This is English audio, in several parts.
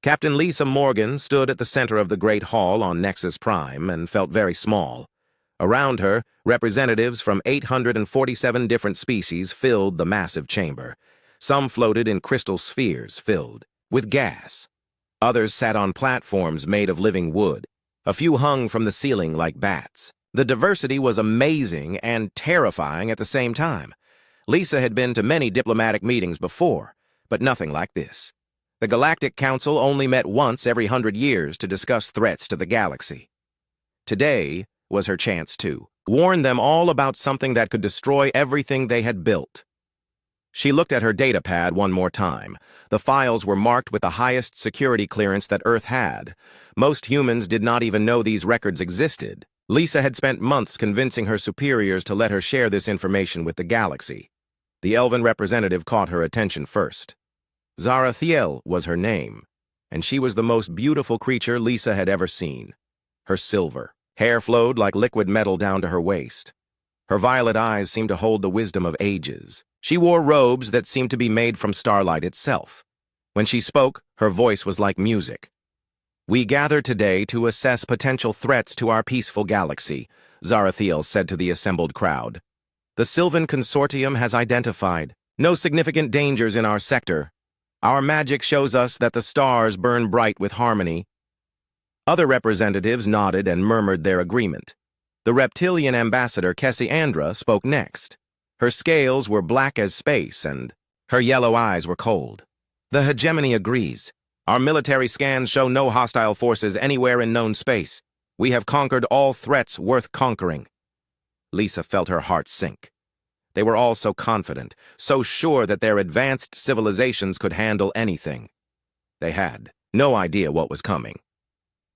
Captain Lisa Morgan stood at the center of the Great Hall on Nexus Prime and felt very small. Around her, representatives from 847 different species filled the massive chamber. Some floated in crystal spheres filled with gas. Others sat on platforms made of living wood. A few hung from the ceiling like bats. The diversity was amazing and terrifying at the same time. Lisa had been to many diplomatic meetings before, but nothing like this. The Galactic Council only met once every 100 years to discuss threats to the galaxy. Today was her chance to warn them all about something that could destroy everything they had built. She looked at her data pad one more time. The files were marked with the highest security clearance that Earth had. Most humans did not even know these records existed. Lisa had spent months convincing her superiors to let her share this information with the galaxy. The elven representative caught her attention first. Zarathiel was her name, and she was the most beautiful creature Lisa had ever seen. Her silver hair flowed like liquid metal down to her waist. Her violet eyes seemed to hold the wisdom of ages. She wore robes that seemed to be made from starlight itself. When she spoke, her voice was like music. "We gather today to assess potential threats to our peaceful galaxy," Zarathiel said to the assembled crowd. "The Sylvan Consortium has identified no significant dangers in our sector. Our magic shows us that the stars burn bright with harmony." Other representatives nodded and murmured their agreement. The reptilian ambassador Cassiandra spoke next. Her scales were black as space, and her yellow eyes were cold. "The hegemony agrees. Our military scans show no hostile forces anywhere in known space. We have conquered all threats worth conquering." Lisa felt her heart sink. They were all so confident, so sure that their advanced civilizations could handle anything. They had no idea what was coming.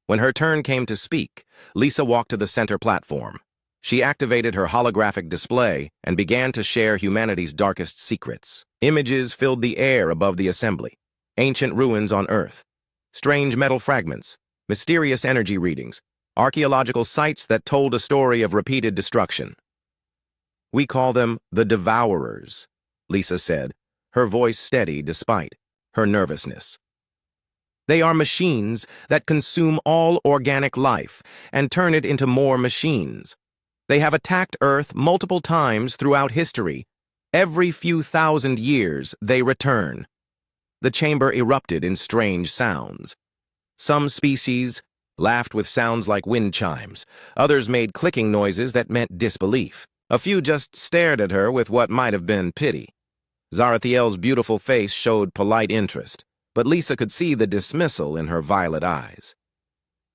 When her turn came to speak, Lisa walked to the center platform. She activated her holographic display and began to share humanity's darkest secrets. Images filled the air above the assembly. Ancient ruins on Earth, strange metal fragments, mysterious energy readings, archaeological sites that told a story of repeated destruction. "We call them the Devourers," Lisa said, her voice steady despite her nervousness. "They are machines that consume all organic life and turn it into more machines. They have attacked Earth multiple times throughout history. Every few thousand years, they return." The chamber erupted in strange sounds. Some species laughed with sounds like wind chimes. Others made clicking noises that meant disbelief. A few just stared at her with what might have been pity. Zarathiel's beautiful face showed polite interest, but Lisa could see the dismissal in her violet eyes.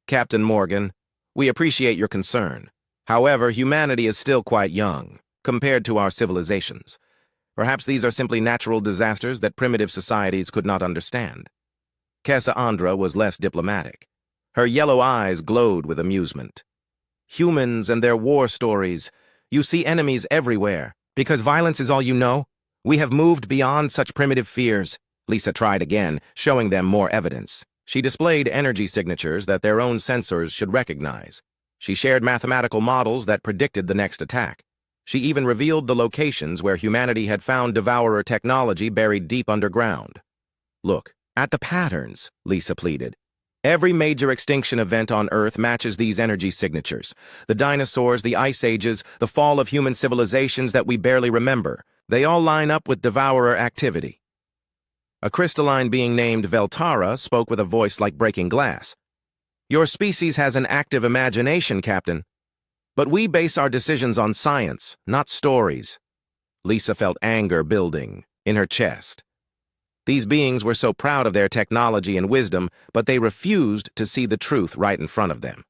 "Captain Morgan, we appreciate your concern. However, humanity is still quite young, compared to our civilizations. Perhaps these are simply natural disasters that primitive societies could not understand." Cassandra was less diplomatic. Her yellow eyes glowed with amusement. "Humans and their war stories. You see enemies everywhere. Because violence is all you know? We have moved beyond such primitive fears." Lisa tried again, showing them more evidence. She displayed energy signatures that their own sensors should recognize. She shared mathematical models that predicted the next attack. She even revealed the locations where humanity had found Devourer technology buried deep underground. "Look at the patterns," Lisa pleaded. "Every major extinction event on Earth matches these energy signatures. The dinosaurs, the ice ages, the fall of human civilizations that we barely remember. They all line up with Devourer activity." A crystalline being named Veltara spoke with a voice like breaking glass. "Your species has an active imagination, Captain. But we base our decisions on science, not stories." Lisa felt anger building in her chest. These beings were so proud of their technology and wisdom, but they refused to see the truth right in front of them.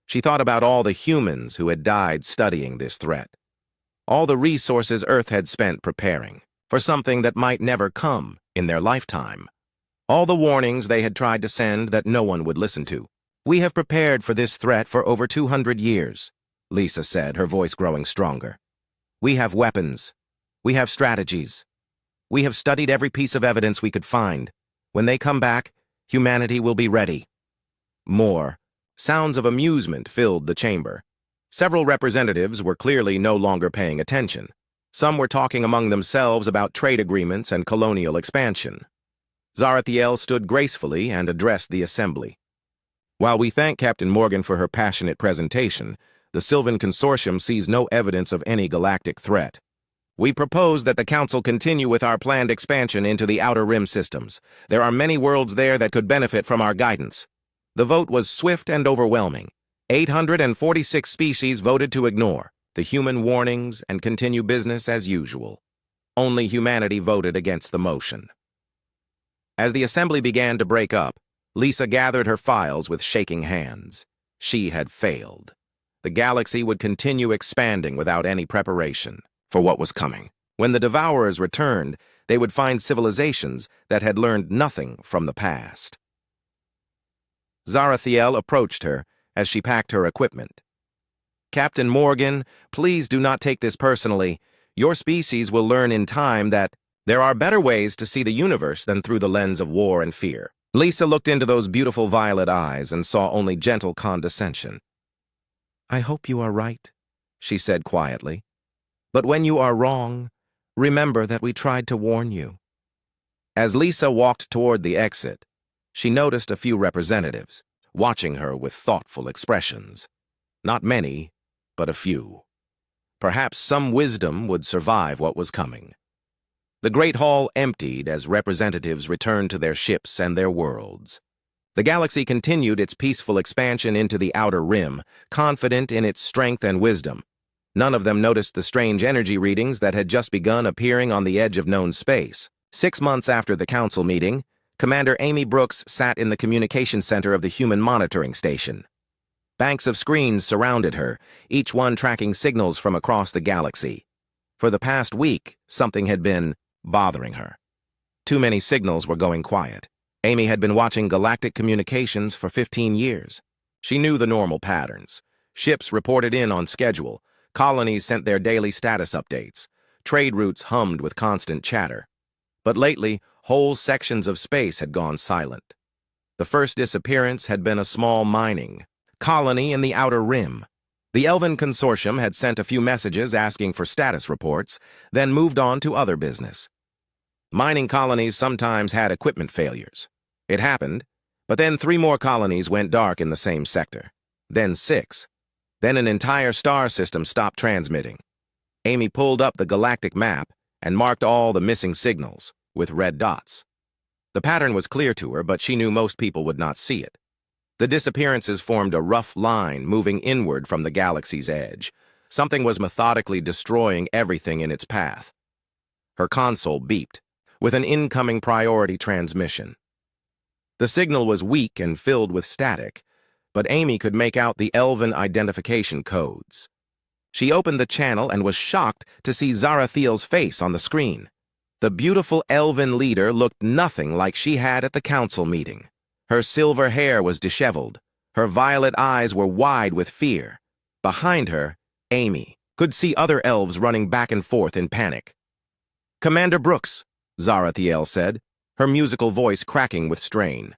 She thought about all the humans who had died studying this threat. All the resources Earth had spent preparing for something that might never come in their lifetime. All the warnings they had tried to send that no one would listen to. "We have prepared for this threat for over 200 years. Lisa said, her voice growing stronger. "We have weapons. We have strategies. We have studied every piece of evidence we could find. When they come back, humanity will be ready." More sounds of amusement filled the chamber. Several representatives were clearly no longer paying attention. Some were talking among themselves about trade agreements and colonial expansion. Zarathiel stood gracefully and addressed the assembly. While we thank Captain Morgan for her passionate presentation, the Sylvan Consortium sees no evidence of any galactic threat. We propose that the Council continue with our planned expansion into the Outer Rim systems. There are many worlds there that could benefit from our guidance. The vote was swift and overwhelming. 846 species voted to ignore the human warnings and continue business as usual. Only humanity voted against the motion. As the assembly began to break up, Lisa gathered her files with shaking hands. She had failed. The galaxy would continue expanding without any preparation for what was coming. When the Devourers returned, they would find civilizations that had learned nothing from the past. Zarathiel approached her as she packed her equipment. "Captain Morgan, please do not take this personally. Your species will learn in time that there are better ways to see the universe than through the lens of war and fear." Lisa looked into those beautiful violet eyes and saw only gentle condescension. "I hope you are right," she said quietly. "But when you are wrong, remember that we tried to warn you." As Lisa walked toward the exit, she noticed a few representatives, watching her with thoughtful expressions. Not many, but a few. Perhaps some wisdom would survive what was coming. The Great Hall emptied as representatives returned to their ships and their worlds. The galaxy continued its peaceful expansion into the Outer Rim, confident in its strength and wisdom. None of them noticed the strange energy readings that had just begun appearing on the edge of known space. 6 months after the council meeting, Commander Amy Brooks sat in the communication center of the Human Monitoring Station. Banks of screens surrounded her, each one tracking signals from across the galaxy. For the past week, something had been bothering her. Too many signals were going quiet. Amy had been watching galactic communications for 15 years. She knew the normal patterns. Ships reported in on schedule. Colonies sent their daily status updates. Trade routes hummed with constant chatter. But lately, whole sections of space had gone silent. The first disappearance had been a small mining colony in the Outer Rim. The Elven Consortium had sent a few messages asking for status reports, then moved on to other business. Mining colonies sometimes had equipment failures. It happened, but then 3 more colonies went dark in the same sector. Then 6. Then an entire star system stopped transmitting. Amy pulled up the galactic map and marked all the missing signals with red dots. The pattern was clear to her, but she knew most people would not see it. The disappearances formed a rough line moving inward from the galaxy's edge. Something was methodically destroying everything in its path. Her console beeped with an incoming priority transmission. The signal was weak and filled with static, but Amy could make out the Elven identification codes. She opened the channel and was shocked to see Zarathiel's face on the screen. The beautiful Elven leader looked nothing like she had at the council meeting. Her silver hair was disheveled. Her violet eyes were wide with fear. Behind her, Amy could see other elves running back and forth in panic. "Commander Brooks," Zarathiel said, her musical voice cracking with strain.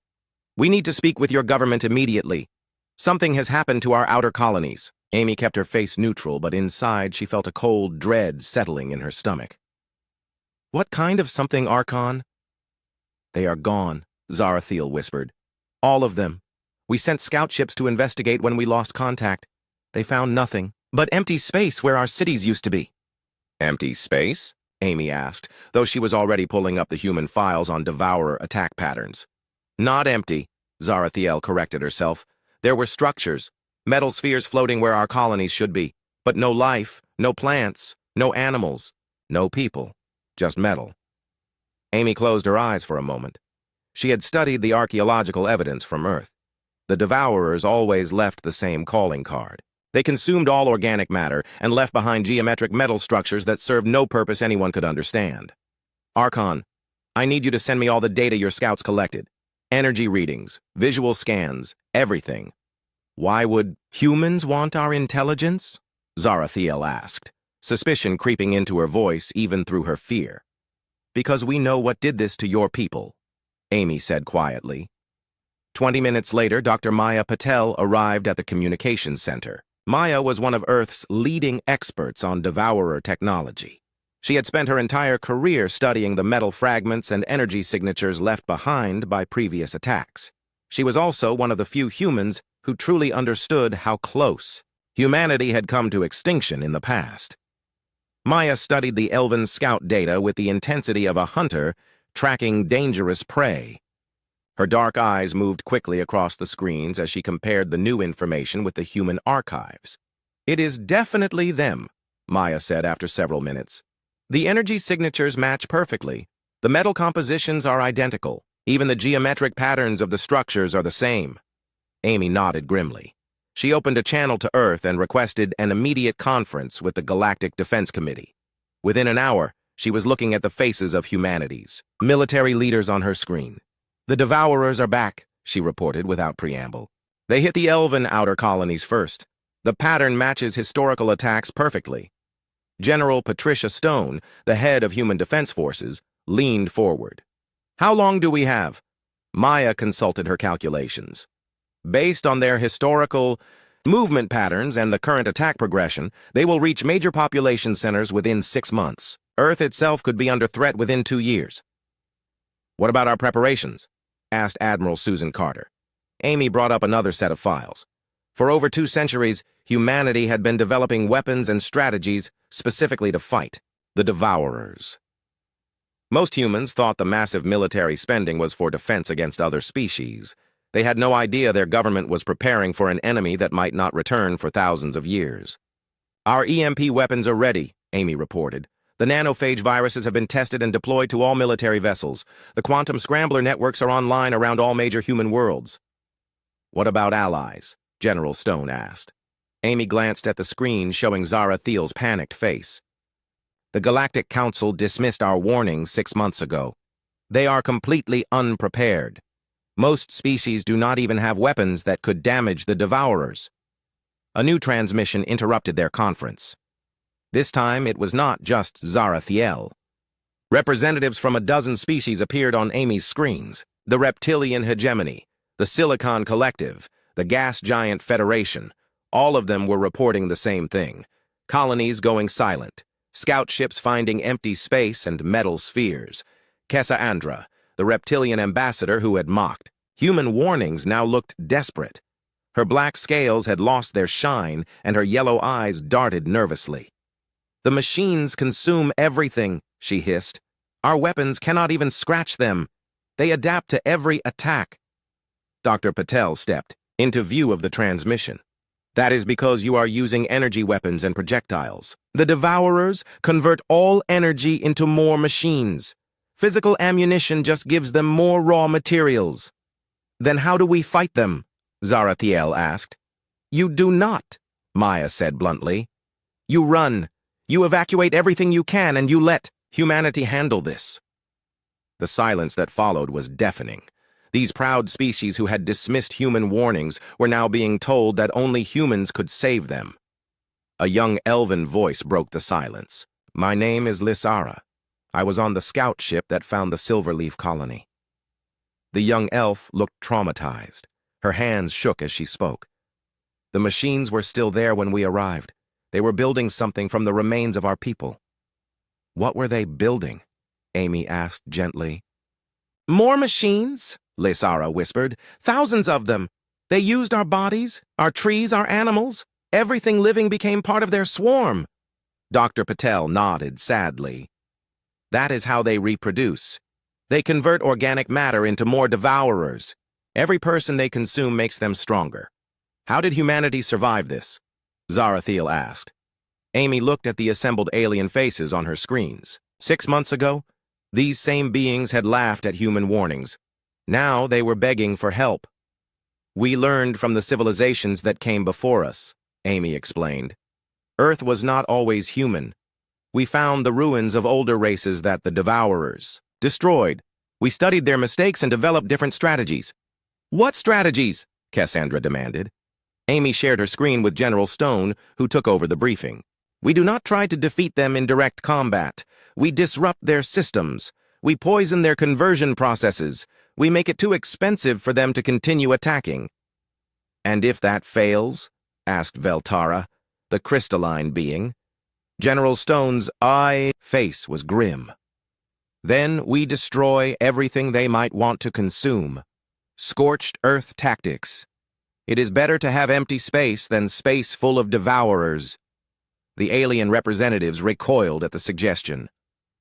"We need to speak with your government immediately. Something has happened to our outer colonies." Amy kept her face neutral, but inside she felt a cold dread settling in her stomach. "What kind of something, Archon?" "They are gone," Zarathiel whispered. "All of them. We sent scout ships to investigate when we lost contact. They found nothing but empty space where our cities used to be." "Empty space?" Amy asked, though she was already pulling up the human files on Devourer attack patterns. "Not empty," Zarathiel corrected herself. "There were structures, metal spheres floating where our colonies should be, but no life, no plants, no animals, no people, just metal." Amy closed her eyes for a moment. She had studied the archaeological evidence from Earth. The Devourers always left the same calling card. They consumed all organic matter and left behind geometric metal structures that served no purpose anyone could understand. "Archon, I need you to send me all the data your scouts collected. Energy readings, visual scans, everything." "Why would humans want our intelligence?" Zarathiel asked, suspicion creeping into her voice even through her fear. "Because we know what did this to your people," Amy said quietly. 20 minutes later, Dr. Maya Patel arrived at the communications center. Maya was one of Earth's leading experts on Devourer technology. She had spent her entire career studying the metal fragments and energy signatures left behind by previous attacks. She was also one of the few humans who truly understood how close humanity had come to extinction in the past. Maya studied the Elven scout data with the intensity of a hunter tracking dangerous prey. Her dark eyes moved quickly across the screens as she compared the new information with the human archives. "It is definitely them," Maya said after several minutes. "The energy signatures match perfectly. The metal compositions are identical. Even the geometric patterns of the structures are the same." Amy nodded grimly. She opened a channel to Earth and requested an immediate conference with the Galactic Defense Committee. Within an hour, she was looking at the faces of humanity's military leaders on her screen. "The Devourers are back," she reported without preamble. "They hit the Elven outer colonies first. The pattern matches historical attacks perfectly." General Patricia Stone, the head of Human Defense Forces, leaned forward. "How long do we have?" Maya consulted her calculations. "Based on their historical movement patterns and the current attack progression, they will reach major population centers within 6 months. Earth itself could be under threat within 2 years. "What about our preparations?" asked Admiral Susan Carter. Amy brought up another set of files. For over 2 centuries, humanity had been developing weapons and strategies specifically to fight the Devourers. Most humans thought the massive military spending was for defense against other species. They had no idea their government was preparing for an enemy that might not return for thousands of years. "Our EMP weapons are ready," Amy reported. "The nanophage viruses have been tested and deployed to all military vessels. The quantum scrambler networks are online around all major human worlds." "What about allies?" General Stone asked. Amy glanced at the screen showing Zara Thiel's panicked face. "The Galactic Council dismissed our warning 6 months ago. They are completely unprepared. Most species do not even have weapons that could damage the Devourers." A new transmission interrupted their conference. This time, it was not just Zara Thiel. Representatives from a dozen species appeared on Amy's screens: the Reptilian Hegemony, the Silicon Collective, the Gas Giant Federation. All of them were reporting the same thing: colonies going silent, scout ships finding empty space and metal spheres. Kessa Andra, the reptilian ambassador who had mocked human warnings, now looked desperate. Her black scales had lost their shine, and her yellow eyes darted nervously. "The machines consume everything," she hissed. "Our weapons cannot even scratch them. They adapt to every attack." Dr. Patel stepped into view of the transmission. "That is because you are using energy weapons and projectiles. The Devourers convert all energy into more machines. Physical ammunition just gives them more raw materials." "Then how do we fight them?" Zara Thiel asked. "You do not," Maya said bluntly. "You run. You evacuate everything you can, and you let humanity handle this." The silence that followed was deafening. These proud species who had dismissed human warnings were now being told that only humans could save them. A young elven voice broke the silence. "My name is Lysara. I was on the scout ship that found the Silverleaf colony." The young elf looked traumatized. Her hands shook as she spoke. "The machines were still there when we arrived. They were building something from the remains of our people." "What were they building?" Amy asked gently. "More machines," Lysara whispered. "Thousands of them. They used our bodies, our trees, our animals. Everything living became part of their swarm." Dr. Patel nodded sadly. "That is how they reproduce. They convert organic matter into more Devourers. Every person they consume makes them stronger." "How did humanity survive this?" Zara Thiel asked. Amy looked at the assembled alien faces on her screens. 6 months ago, these same beings had laughed at human warnings. Now they were begging for help. "We learned from the civilizations that came before us," Amy explained. "Earth was not always human. We found the ruins of older races that the Devourers destroyed. We studied their mistakes and developed different strategies." "What strategies?" Cassandra demanded. Amy shared her screen with General Stone, who took over the briefing. "We do not try to defeat them in direct combat. We disrupt their systems. We poison their conversion processes. We make it too expensive for them to continue attacking." "And if that fails?" asked Veltara, the crystalline being. General Stone's face was grim. Then we destroy everything they might want to consume. Scorched earth tactics. It is better to have empty space than space full of devourers. The alien representatives recoiled at the suggestion.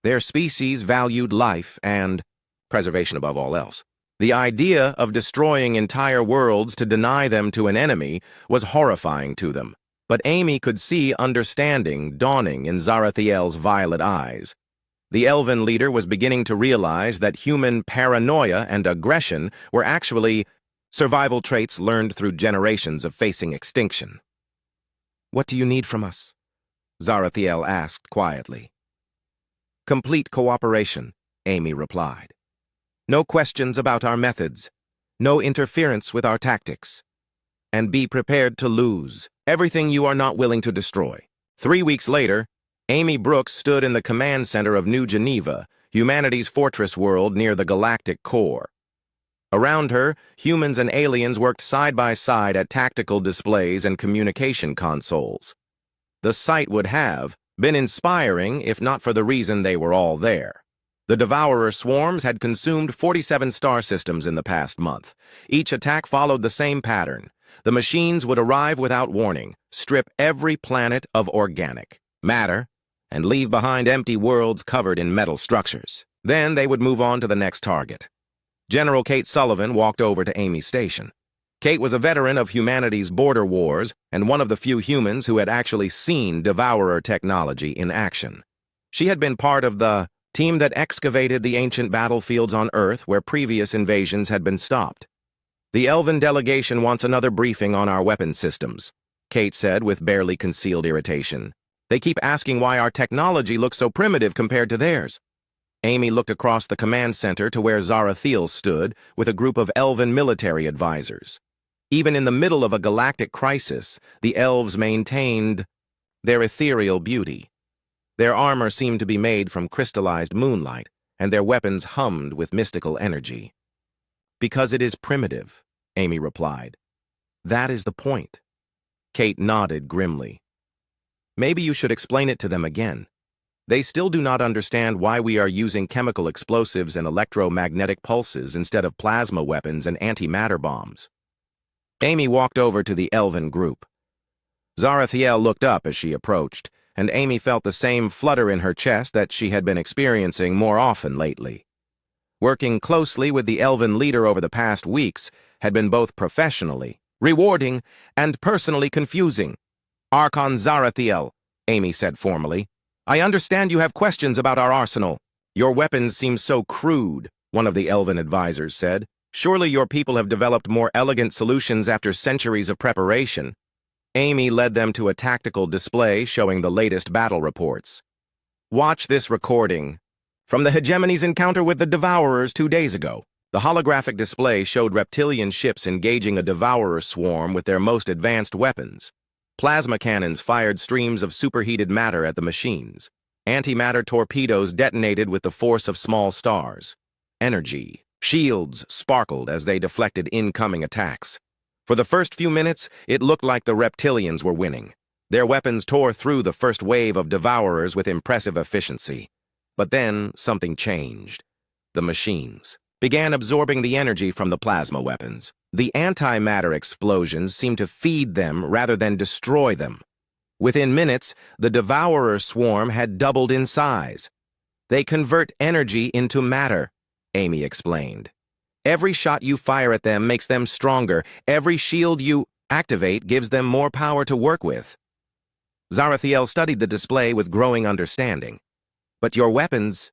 Their species valued life and preservation above all else. The idea of destroying entire worlds to deny them to an enemy was horrifying to them. But Amy could see understanding dawning in Zarathiel's violet eyes. The elven leader was beginning to realize that human paranoia and aggression were actually survival traits learned through generations of facing extinction. "What do you need from us?" Zarathiel asked quietly. "Complete cooperation," Amy replied. "No questions about our methods. No interference with our tactics. And be prepared to lose everything you are not willing to destroy." 3 weeks later, Amy Brooks stood in the command center of New Geneva, humanity's fortress world near the galactic core. Around her, humans and aliens worked side by side at tactical displays and communication consoles. The sight would have been inspiring if not for the reason they were all there. The Devourer swarms had consumed 47 star systems in the past month. Each attack followed the same pattern. The machines would arrive without warning, strip every planet of organic matter, and leave behind empty worlds covered in metal structures. Then they would move on to the next target. General Kate Sullivan walked over to Amy's station. Kate was a veteran of humanity's border wars and one of the few humans who had actually seen Devourer technology in action. She had been part of the team that excavated the ancient battlefields on Earth where previous invasions had been stopped. "The Elven delegation wants another briefing on our weapon systems," Kate said with barely concealed irritation. "They keep asking why our technology looks so primitive compared to theirs." Amy looked across the command center to where Zarathiel stood with a group of elven military advisors. Even in the middle of a galactic crisis, the elves maintained their ethereal beauty. Their armor seemed to be made from crystallized moonlight, and their weapons hummed with mystical energy. "Because it is primitive," Amy replied. "That is the point." Kate nodded grimly. "Maybe you should explain it to them again. They still do not understand why we are using chemical explosives and electromagnetic pulses instead of plasma weapons and antimatter bombs." Amy walked over to the elven group. Zarathiel looked up as she approached, and Amy felt the same flutter in her chest that she had been experiencing more often lately. Working closely with the elven leader over the past weeks had been both professionally rewarding and personally confusing. "Archon Zarathiel," Amy said formally, "I understand you have questions about our arsenal." "Your weapons seem so crude," one of the elven advisors said. "Surely your people have developed more elegant solutions after centuries of preparation." Amy led them to a tactical display showing the latest battle reports. "Watch this recording from the Hegemony's encounter with the Devourers 2 days ago." The holographic display showed reptilian ships engaging a Devourer swarm with their most advanced weapons. Plasma cannons fired streams of superheated matter at the machines. Antimatter torpedoes detonated with the force of small stars. Energy shields sparkled as they deflected incoming attacks. For the first few minutes, it looked like the reptilians were winning. Their weapons tore through the first wave of Devourers with impressive efficiency. But then something changed. The machines began absorbing the energy from the plasma weapons. The antimatter explosions seemed to feed them rather than destroy them. Within minutes, the Devourer swarm had doubled in size. "They convert energy into matter," Amy explained. "Every shot you fire at them makes them stronger. Every shield you activate gives them more power to work with." Zarathiel studied the display with growing understanding. "But your weapons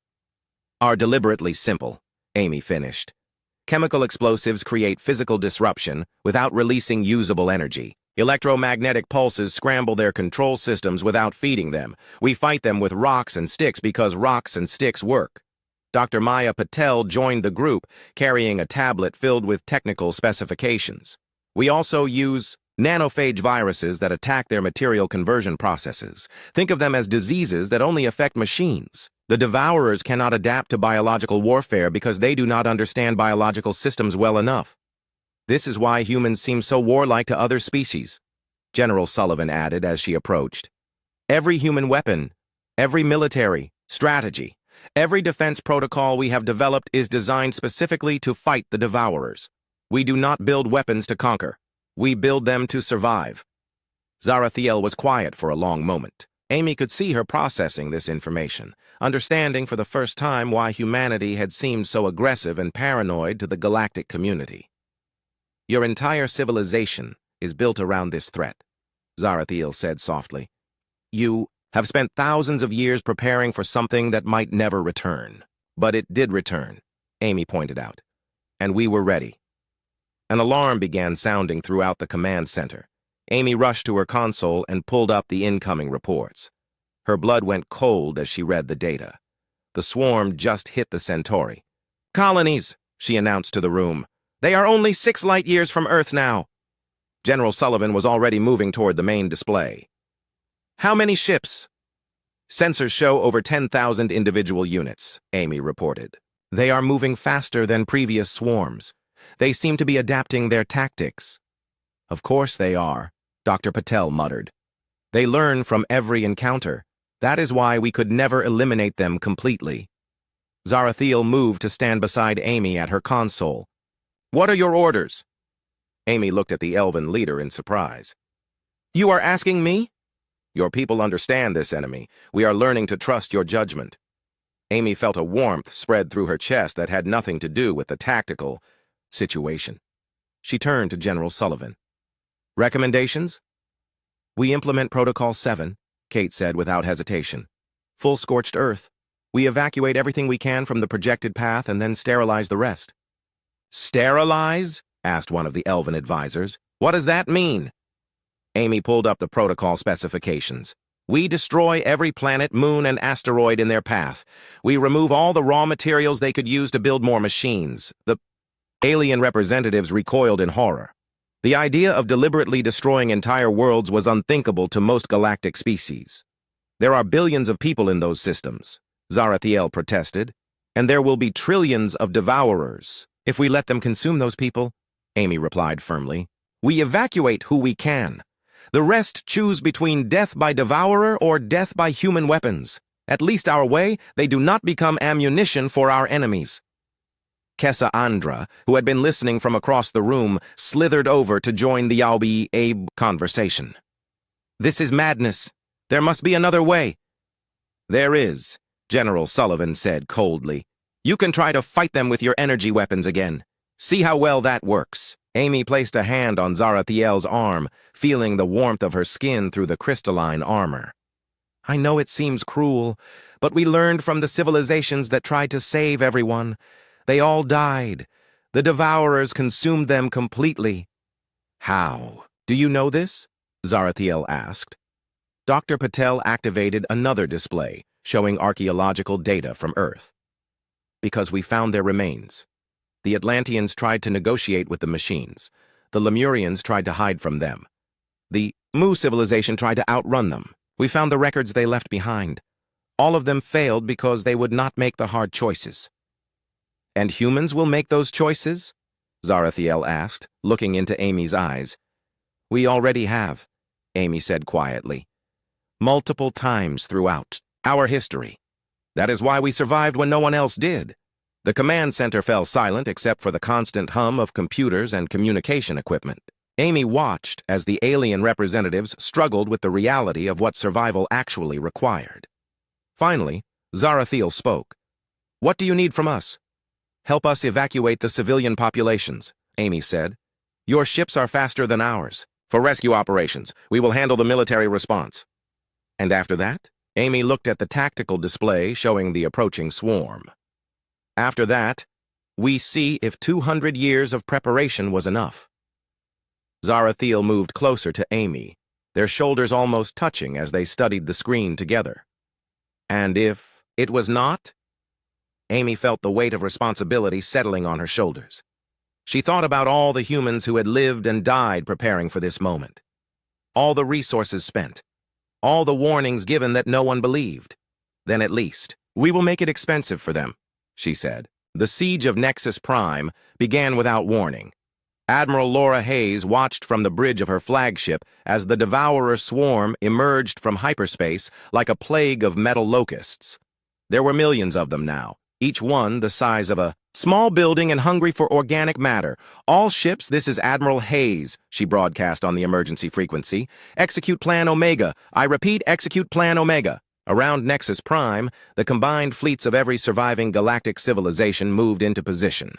are deliberately simple," Amy finished. "Chemical explosives create physical disruption without releasing usable energy. Electromagnetic pulses scramble their control systems without feeding them. We fight them with rocks and sticks because rocks and sticks work." Dr. Maya Patel joined the group, carrying a tablet filled with technical specifications. "We also use nanophage viruses that attack their material conversion processes. Think of them as diseases that only affect machines. The Devourers cannot adapt to biological warfare because they do not understand biological systems well enough. This is why humans seem so warlike to other species," General Sullivan added as she approached. "Every human weapon Every military, strategy, every defense protocol we have developed is designed specifically to fight the Devourers. We do not build weapons to conquer. We build them to survive. Zarathiel was quiet for a long moment. Amy could see her processing this information, understanding for the first time why humanity had seemed so aggressive and paranoid to the galactic community. Your entire civilization is built around this threat, Zarathiel said softly. You have spent thousands of years preparing for something that might never return. But it did return, Amy pointed out. And we were ready. An alarm began sounding throughout the command center. Amy rushed to her console and pulled up the incoming reports. Her blood went cold as she read the data. The swarm just hit the Centauri. "Colonies," she announced to the room. "They are only 6 light years from Earth now." General Sullivan was already moving toward the main display. "How many ships?" "Sensors show over 10,000 individual units," Amy reported. "They are moving faster than previous swarms. They seem to be adapting their tactics." "Of course they are," Dr. Patel muttered. "They learn from every encounter. That is why we could never eliminate them completely." Zarathiel moved to stand beside Amy at her console. "What are your orders?" Amy looked at the elven leader in surprise. "You are asking me?" "Your people understand this enemy. We are learning to trust your judgment." Amy felt a warmth spread through her chest that had nothing to do with the tactical situation. She turned to General Sullivan. "Recommendations?" "We implement Protocol 7, Kate said without hesitation. "Full scorched earth. We evacuate everything we can from the projected path and then sterilize the rest." "Sterilize?" asked one of the elven advisors. "What does that mean?" Amy pulled up the protocol specifications. "We destroy every planet, moon, and asteroid in their path. We remove all the raw materials they could use to build more machines." The alien representatives recoiled in horror. The idea of deliberately destroying entire worlds was unthinkable to most galactic species. "There are billions of people in those systems," Zarathiel protested, "and there will be trillions of devourers. If we let them consume those people," Amy replied firmly, "we evacuate who we can. The rest choose between death by devourer or death by human weapons. At least our way, they do not become ammunition for our enemies." Kessa Andra, who had been listening from across the room, slithered over to join the Abe conversation. "This is madness. There must be another way." "There is," General Sullivan said coldly. "You can try to fight them with your energy weapons again. See how well that works." Amy placed a hand on Zarathiel's arm, feeling the warmth of her skin through the crystalline armor. "I know it seems cruel, but we learned from the civilizations that tried to save everyone. They all died. The Devourers consumed them completely." "How? Do you know this?" Zarathiel asked. Dr. Patel activated another display, showing archaeological data from Earth. "Because we found their remains. The Atlanteans tried to negotiate with the machines. The Lemurians tried to hide from them. The Mu civilization tried to outrun them. We found the records they left behind. All of them failed because they would not make the hard choices." "And humans will make those choices?" Zarathiel asked, looking into Amy's eyes. "We already have," Amy said quietly. "Multiple times throughout our history. That is why we survived when no one else did." The command center fell silent except for the constant hum of computers and communication equipment. Amy watched as the alien representatives struggled with the reality of what survival actually required. Finally, Zarathiel spoke. "What do you need from us?" "Help us evacuate the civilian populations," Amy said. "Your ships are faster than ours. For rescue operations, we will handle the military response." "And after that?" Amy looked at the tactical display showing the approaching swarm. "After that, we see if 200 years of preparation was enough." Zarathiel moved closer to Amy, their shoulders almost touching as they studied the screen together. "And if it was not?" Amy felt the weight of responsibility settling on her shoulders. She thought about all the humans who had lived and died preparing for this moment. All the resources spent. All the warnings given that no one believed. "Then at least, we will make it expensive for them," she said. The siege of Nexus Prime began without warning. Admiral Laura Hayes watched from the bridge of her flagship as the Devourer swarm emerged from hyperspace like a plague of metal locusts. There were millions of them now, each one the size of a small building and hungry for organic matter. All ships, this is Admiral Hayes, she broadcast on the emergency frequency. Execute Plan Omega. I repeat, execute Plan Omega. Around Nexus Prime, the combined fleets of every surviving galactic civilization moved into position.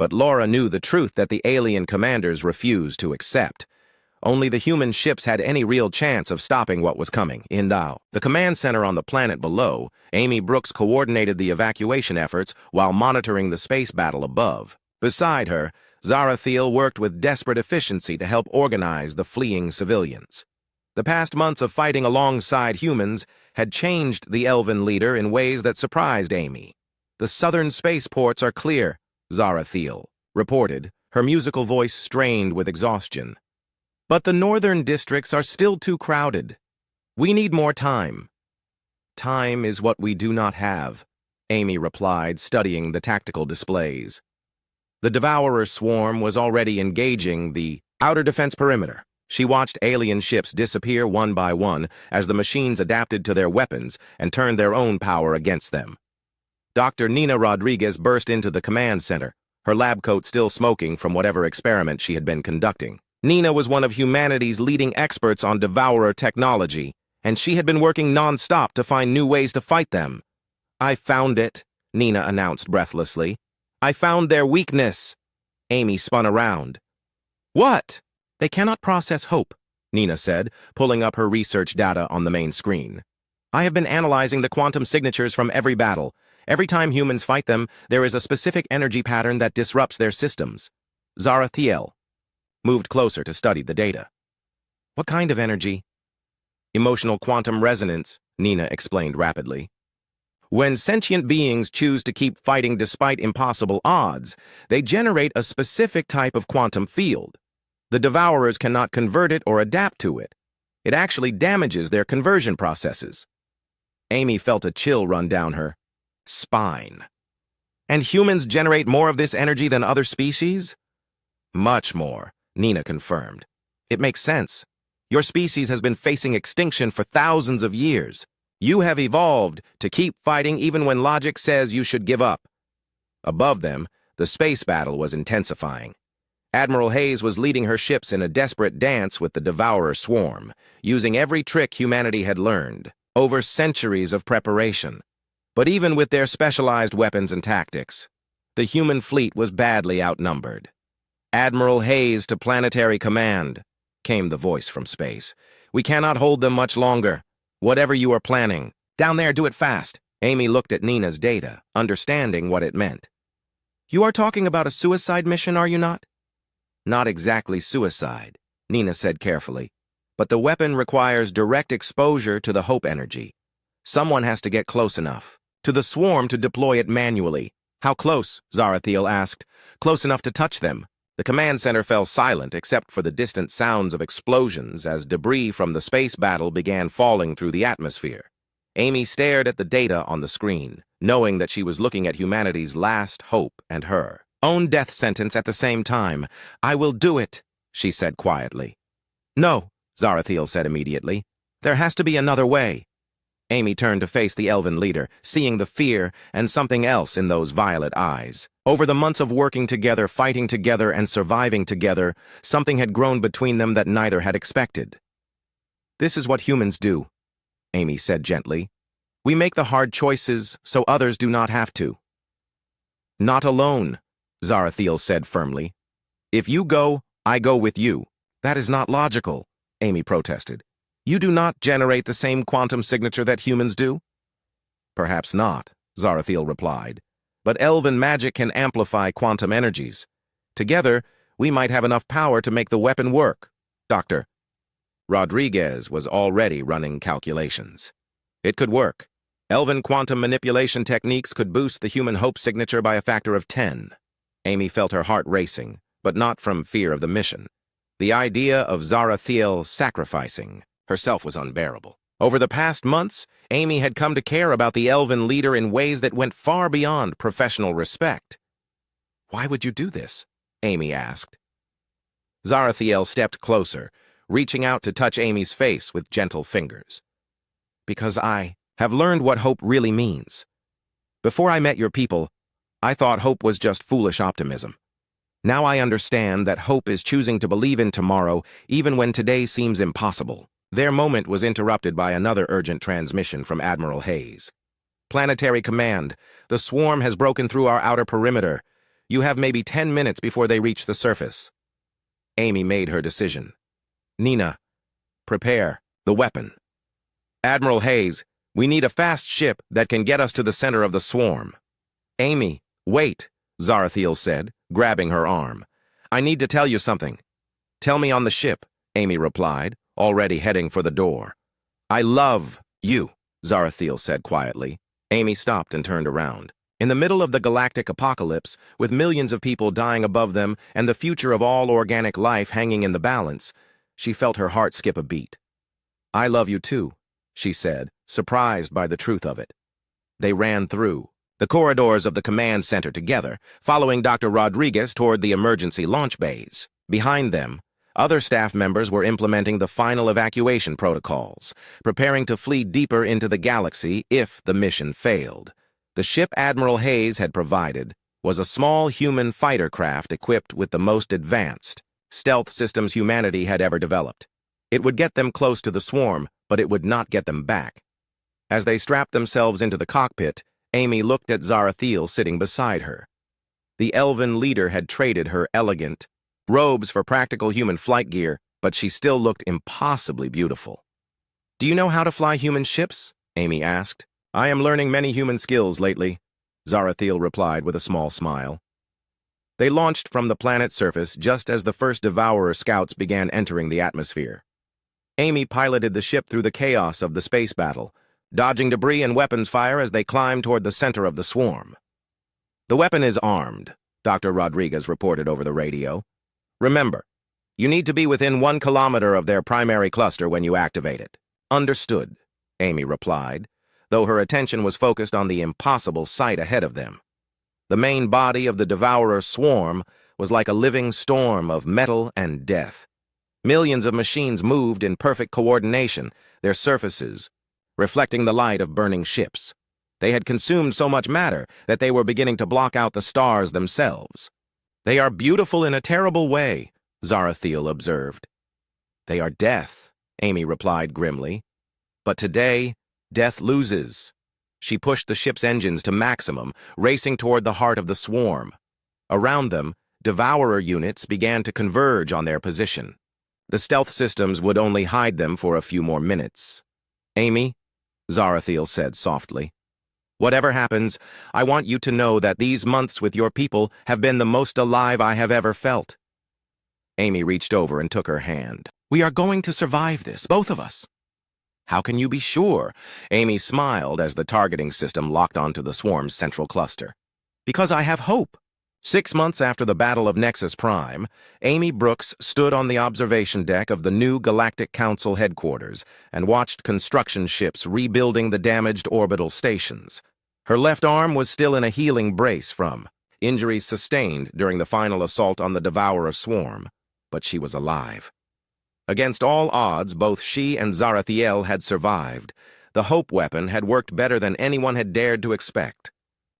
But Laura knew the truth that the alien commanders refused to accept. Only the human ships had any real chance of stopping what was coming. In the command center on the planet below, Amy Brooks coordinated the evacuation efforts while monitoring the space battle above. Beside her, Zarathiel worked with desperate efficiency to help organize the fleeing civilians. The past months of fighting alongside humans had changed the Elven leader in ways that surprised Amy. The southern spaceports are clear, Zarathiel reported, her musical voice strained with exhaustion. But the northern districts are still too crowded. We need more time. Time is what we do not have, Amy replied, studying the tactical displays. The Devourer swarm was already engaging the outer defense perimeter. She watched alien ships disappear one by one as the machines adapted to their weapons and turned their own power against them. Dr. Nina Rodriguez burst into the command center, her lab coat still smoking from whatever experiment she had been conducting. Nina was one of humanity's leading experts on Devourer technology, and she had been working non-stop to find new ways to fight them. I found it, Nina announced breathlessly. I found their weakness. Amy spun around. What? They cannot process hope, Nina said, pulling up her research data on the main screen. I have been analyzing the quantum signatures from every battle. Every time humans fight them, there is a specific energy pattern that disrupts their systems. Zarathiel moved closer to study the data. What kind of energy? Emotional quantum resonance, Nina explained rapidly. When sentient beings choose to keep fighting despite impossible odds, they generate a specific type of quantum field. The Devourers cannot convert it or adapt to it. It actually damages their conversion processes. Amy felt a chill run down her spine. And humans generate more of this energy than other species? Much more, Nina confirmed. It makes sense. Your species has been facing extinction for thousands of years. You have evolved to keep fighting even when logic says you should give up. Above them, the space battle was intensifying. Admiral Hayes was leading her ships in a desperate dance with the Devourer swarm, using every trick humanity had learned, over centuries of preparation. But even with their specialized weapons and tactics, the human fleet was badly outnumbered. Admiral Hayes to Planetary Command, came the voice from space. We cannot hold them much longer. Whatever you are planning, down there, do it fast. Amy looked at Nina's data, understanding what it meant. You are talking about a suicide mission, are you not? Not exactly suicide, Nina said carefully, but the weapon requires direct exposure to the hope energy. Someone has to get close enough to the swarm to deploy it manually. How close? Zarathiel asked. Close enough to touch them. The command center fell silent except for the distant sounds of explosions as debris from the space battle began falling through the atmosphere. Amy stared at the data on the screen, knowing that she was looking at humanity's last hope and her own death sentence at the same time. I will do it, she said quietly. No, Zarathiel said immediately. There has to be another way. Amy turned to face the Elven leader, seeing the fear and something else in those violet eyes. Over the months of working together, fighting together, and surviving together, something had grown between them that neither had expected. This is what humans do, Amy said gently. We make the hard choices so others do not have to. Not alone, Zarathiel said firmly. If you go, I go with you. That is not logical, Amy protested. You do not generate the same quantum signature that humans do? Perhaps not, Zarathiel replied. But Elven magic can amplify quantum energies. Together, we might have enough power to make the weapon work. Dr. Rodriguez was already running calculations. It could work. Elven quantum manipulation techniques could boost the human hope signature by a factor of 10. Amy felt her heart racing, but not from fear of the mission. The idea of Zarathiel sacrificing herself was unbearable. Over the past months, Amy had come to care about the Elven leader in ways that went far beyond professional respect. Why would you do this? Amy asked. Zarathiel stepped closer, reaching out to touch Amy's face with gentle fingers. Because I have learned what hope really means. Before I met your people, I thought hope was just foolish optimism. Now I understand that hope is choosing to believe in tomorrow even when today seems impossible. Their moment was interrupted by another urgent transmission from Admiral Hayes. Planetary Command, the swarm has broken through our outer perimeter. You have maybe 10 minutes before they reach the surface. Amy made her decision. Nina, prepare the weapon. Admiral Hayes, we need a fast ship that can get us to the center of the swarm. Amy, wait, Zarathiel said, grabbing her arm. I need to tell you something. Tell me on the ship, Amy replied, already heading for the door. I love you, Zarathiel said quietly. Amy stopped and turned around. In the middle of the galactic apocalypse, with millions of people dying above them and the future of all organic life hanging in the balance, she felt her heart skip a beat. I love you too, she said, surprised by the truth of it. They ran through the corridors of the command center together, following Dr. Rodriguez toward the emergency launch bays. Behind them, other staff members were implementing the final evacuation protocols, preparing to flee deeper into the galaxy if the mission failed. The ship Admiral Hayes had provided was a small human fighter craft equipped with the most advanced stealth systems humanity had ever developed. It would get them close to the swarm, but it would not get them back. As they strapped themselves into the cockpit, Amy looked at Zarathiel sitting beside her. The elven leader had traded her elegant robes for practical human flight gear, but she still looked impossibly beautiful. Do you know how to fly human ships? Amy asked. I am learning many human skills lately, Zarathiel replied with a small smile. They launched from the planet's surface just as the first Devourer scouts began entering the atmosphere. Amy piloted the ship through the chaos of the space battle, dodging debris and weapons fire as they climbed toward the center of the swarm. The weapon is armed, Dr. Rodriguez reported over the radio. Remember, you need to be within 1 kilometer of their primary cluster when you activate it. Understood, Amy replied, though her attention was focused on the impossible sight ahead of them. The main body of the Devourer swarm was like a living storm of metal and death. Millions of machines moved in perfect coordination, their surfaces reflecting the light of burning ships. They had consumed so much matter that they were beginning to block out the stars themselves. They are beautiful in a terrible way, Zarathiel observed. They are death, Amy replied grimly. But today, death loses. She pushed the ship's engines to maximum, racing toward the heart of the swarm. Around them, Devourer units began to converge on their position. The stealth systems would only hide them for a few more minutes. Amy, Zarathiel said softly, whatever happens, I want you to know that these months with your people have been the most alive I have ever felt. Amy reached over and took her hand. We are going to survive this, both of us. How can you be sure? Amy smiled as the targeting system locked onto the swarm's central cluster. Because I have hope. 6 months after the Battle of Nexus Prime, Amy Brooks stood on the observation deck of the new Galactic Council headquarters and watched construction ships rebuilding the damaged orbital stations. Her left arm was still in a healing brace from injuries sustained during the final assault on the Devourer swarm, but she was alive. Against all odds, both she and Zarathiel had survived. The Hope weapon had worked better than anyone had dared to expect.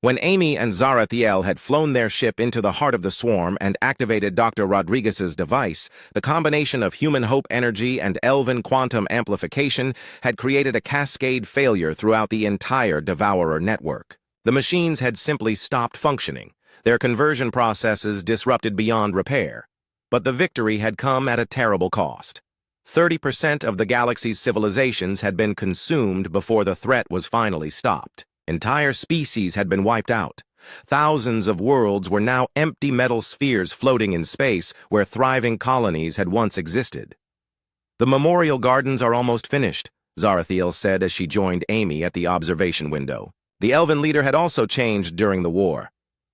When Amy and Zarathiel had flown their ship into the heart of the swarm and activated Dr. Rodriguez's device, the combination of human hope energy and elven quantum amplification had created a cascade failure throughout the entire Devourer network. The machines had simply stopped functioning, their conversion processes disrupted beyond repair. But the victory had come at a terrible cost. 30% of the galaxy's civilizations had been consumed before the threat was finally stopped. Entire species had been wiped out. Thousands of worlds were now empty metal spheres floating in space where thriving colonies had once existed. The memorial gardens are almost finished, Zarathiel said as she joined Amy at the observation window. The elven leader had also changed during the war.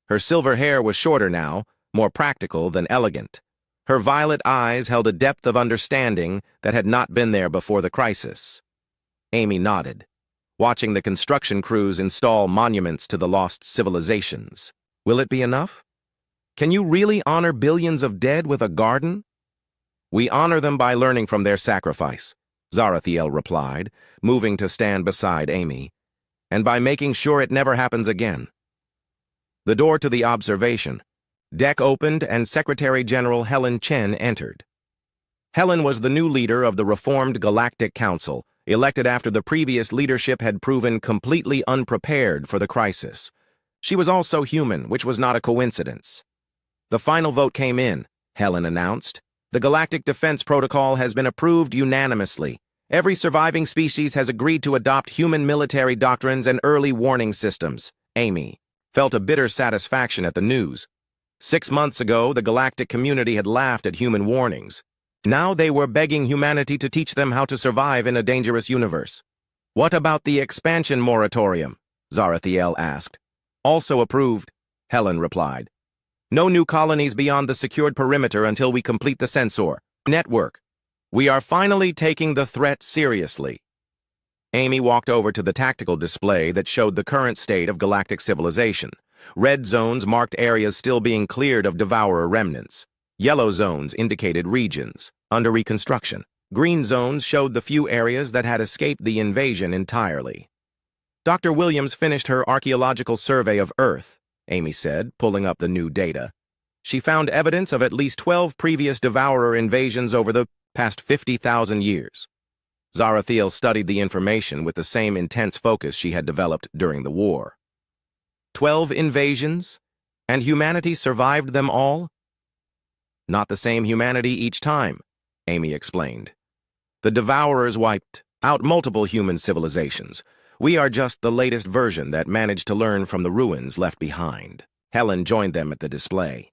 Her silver hair was shorter now, more practical than elegant. Her violet eyes held a depth of understanding that had not been there before the crisis. Amy nodded, watching the construction crews install monuments to the lost civilizations. Will it be enough? Can you really honor billions of dead with a garden? We honor them by learning from their sacrifice, Zarathiel replied, moving to stand beside Amy, and by making sure it never happens again. The door to the observation deck opened and Secretary General Helen Chen entered. Helen was the new leader of the reformed Galactic Council, elected after the previous leadership had proven completely unprepared for the crisis. She was also human, which was not a coincidence. The final vote came in, Helen announced. The Galactic Defense Protocol has been approved unanimously. Every surviving species has agreed to adopt human military doctrines and early warning systems. Amy felt a bitter satisfaction at the news. 6 months ago, the galactic community had laughed at human warnings. Now they were begging humanity to teach them how to survive in a dangerous universe. What about the expansion moratorium? Zarathiel asked. Also approved, Helen replied. No new colonies beyond the secured perimeter until we complete the sensor network. We are finally taking the threat seriously. Amy walked over to the tactical display that showed the current state of galactic civilization. Red zones marked areas still being cleared of devourer remnants. Yellow zones indicated regions under reconstruction. Green zones showed the few areas that had escaped the invasion entirely. Dr. Williams finished her archaeological survey of Earth, Amy said, pulling up the new data. She found evidence of at least 12 previous devourer invasions over the past 50,000 years. Zarathiel studied the information with the same intense focus she had developed during the war. 12 invasions? And humanity survived them all? Not the same humanity each time, Amy explained. The Devourers wiped out multiple human civilizations. We are just the latest version that managed to learn from the ruins left behind. Helen joined them at the display.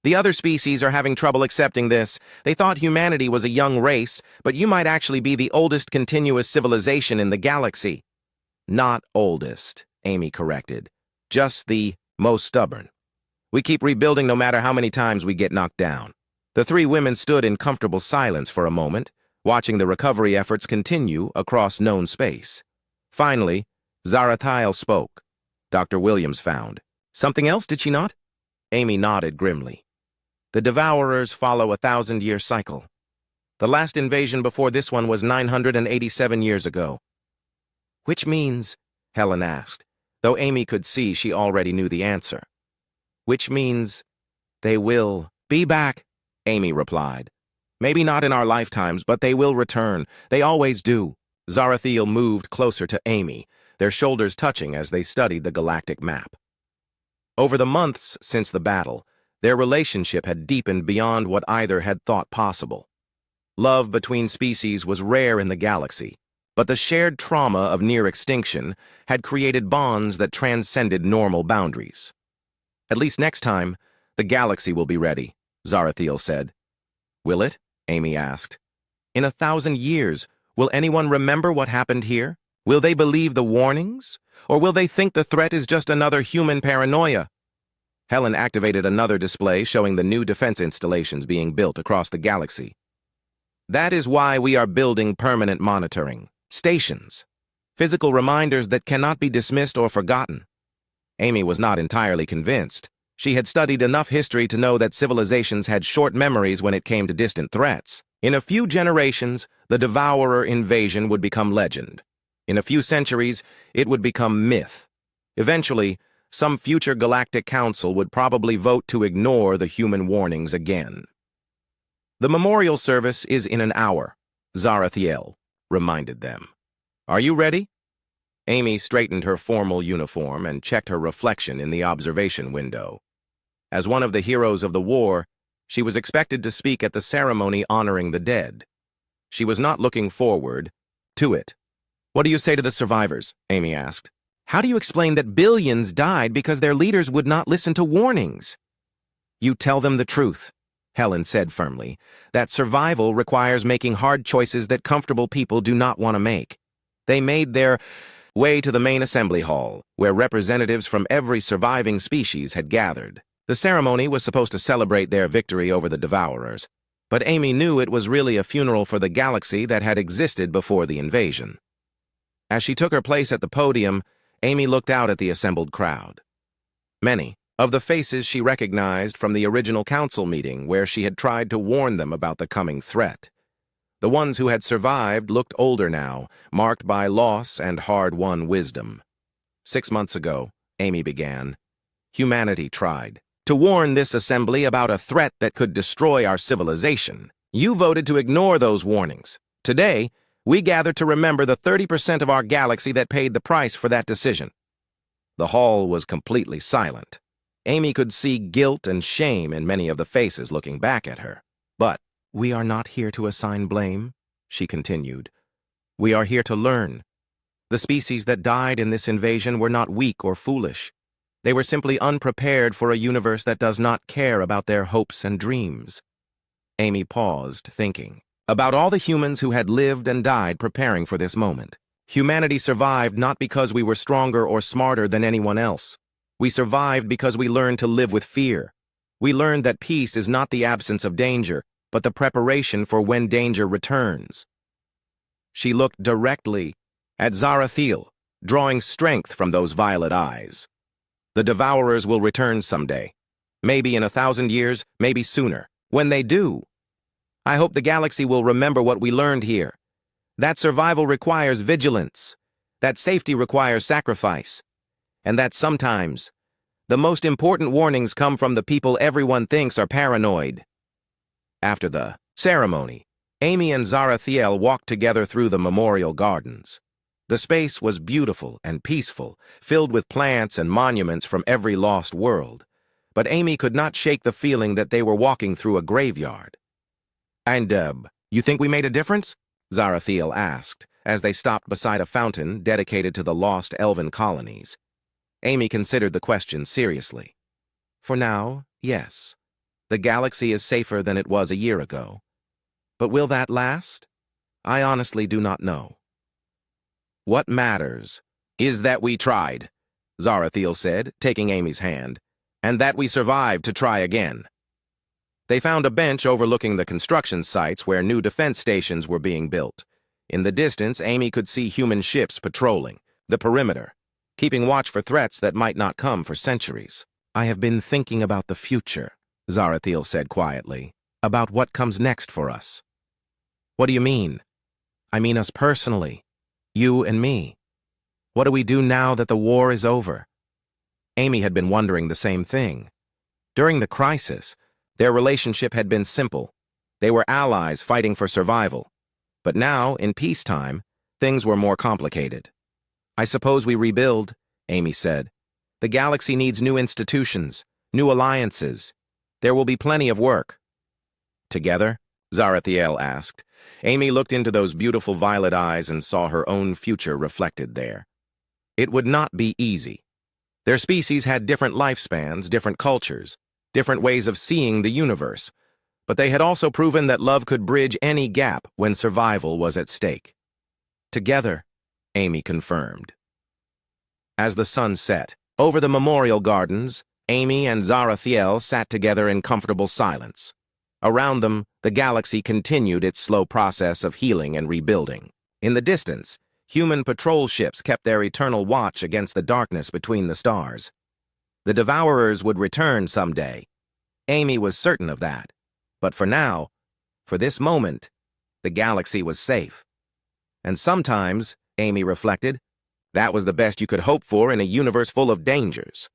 The other species are having trouble accepting this. They thought humanity was a young race, but you might actually be the oldest continuous civilization in the galaxy. Not oldest, Amy corrected. Just the most stubborn. We keep rebuilding no matter how many times we get knocked down. The three women stood in comfortable silence for a moment, watching the recovery efforts continue across known space. Finally, Zarathiel spoke. Dr. Williams found. Something else, did she not? Amy nodded grimly. The Devourers follow a 1,000-year cycle. The last invasion before this one was 987 years ago. Which means, Helen asked, though Amy could see she already knew the answer. Which means they will be back, Amy replied. Maybe not in our lifetimes, but they will return. They always do. Zarathiel moved closer to Amy, their shoulders touching as they studied the galactic map. Over the months since the battle, their relationship had deepened beyond what either had thought possible. Love between species was rare in the galaxy, but the shared trauma of near extinction had created bonds that transcended normal boundaries. At least next time, the galaxy will be ready, Zarathiel said. Will it? Amy asked. In 1,000 years, will anyone remember what happened here? Will they believe the warnings? Or will they think the threat is just another human paranoia? Helen activated another display showing the new defense installations being built across the galaxy. That is why we are building permanent monitoring stations, physical reminders that cannot be dismissed or forgotten. Amy was not entirely convinced. She had studied enough history to know that civilizations had short memories when it came to distant threats. In a few generations, the Devourer invasion would become legend. In a few centuries, it would become myth. Eventually, some future galactic council would probably vote to ignore the human warnings again. The memorial service is in an hour, Zarathiel reminded them. Are you ready? Amy straightened her formal uniform and checked her reflection in the observation window. As one of the heroes of the war, she was expected to speak at the ceremony honoring the dead. She was not looking forward to it. What do you say to the survivors? Amy asked. How do you explain that billions died because their leaders would not listen to warnings? You tell them the truth, Helen said firmly, that survival requires making hard choices that comfortable people do not want to make. They made their way to the main assembly hall, where representatives from every surviving species had gathered. The ceremony was supposed to celebrate their victory over the Devourers, but Amy knew it was really a funeral for the galaxy that had existed before the invasion. As she took her place at the podium, Amy looked out at the assembled crowd. Many, of the faces she recognized from the original council meeting where she had tried to warn them about the coming threat. The ones who had survived looked older now, marked by loss and hard-won wisdom. 6 months ago, Amy began, humanity tried to warn this assembly about a threat that could destroy our civilization. You voted to ignore those warnings. Today, we gather to remember the 30% of our galaxy that paid the price for that decision. The hall was completely silent. Amy could see guilt and shame in many of the faces looking back at her. But we are not here to assign blame, she continued. We are here to learn. The species that died in this invasion were not weak or foolish. They were simply unprepared for a universe that does not care about their hopes and dreams. Amy paused, thinking about all the humans who had lived and died preparing for this moment. Humanity survived not because we were stronger or smarter than anyone else. We survived because we learned to live with fear. We learned that peace is not the absence of danger, but the preparation for when danger returns. She looked directly at Zarathiel, drawing strength from those violet eyes. The Devourers will return someday. Maybe in 1,000 years, maybe sooner. When they do, I hope the galaxy will remember what we learned here. That survival requires vigilance, that safety requires sacrifice, and that sometimes the most important warnings come from the people everyone thinks are paranoid. After the ceremony, Amy and Zarathiel walked together through the memorial gardens. The space was beautiful and peaceful, filled with plants and monuments from every lost world. But Amy could not shake the feeling that they were walking through a graveyard. And, you think we made a difference? Zarathiel asked, as they stopped beside a fountain dedicated to the lost elven colonies. Amy considered the question seriously. For now, yes. The galaxy is safer than it was a year ago. But will that last? I honestly do not know. What matters is that we tried, Zarathiel said, taking Amy's hand, and that we survived to try again. They found a bench overlooking the construction sites where new defense stations were being built. In the distance, Amy could see human ships patrolling the perimeter, keeping watch for threats that might not come for centuries. I have been thinking about the future, Zarathiel said quietly, about what comes next for us. What do you mean? I mean us personally. You and me. What do we do now that the war is over? Amy had been wondering the same thing. During the crisis, their relationship had been simple. They were allies fighting for survival. But now, in peacetime, things were more complicated. I suppose we rebuild, Amy said. The galaxy needs new institutions, new alliances. There will be plenty of work. Together? Zarathiel asked. Amy looked into those beautiful violet eyes and saw her own future reflected there. It would not be easy. Their species had different lifespans, different cultures, different ways of seeing the universe, but they had also proven that love could bridge any gap when survival was at stake. Together, Amy confirmed. As the sun set, over the memorial gardens, Amy and Zarathiel sat together in comfortable silence. Around them, the galaxy continued its slow process of healing and rebuilding. In the distance, human patrol ships kept their eternal watch against the darkness between the stars. The Devourers would return someday. Amy was certain of that. But for now, for this moment, the galaxy was safe. And sometimes, Amy reflected, that was the best you could hope for in a universe full of dangers.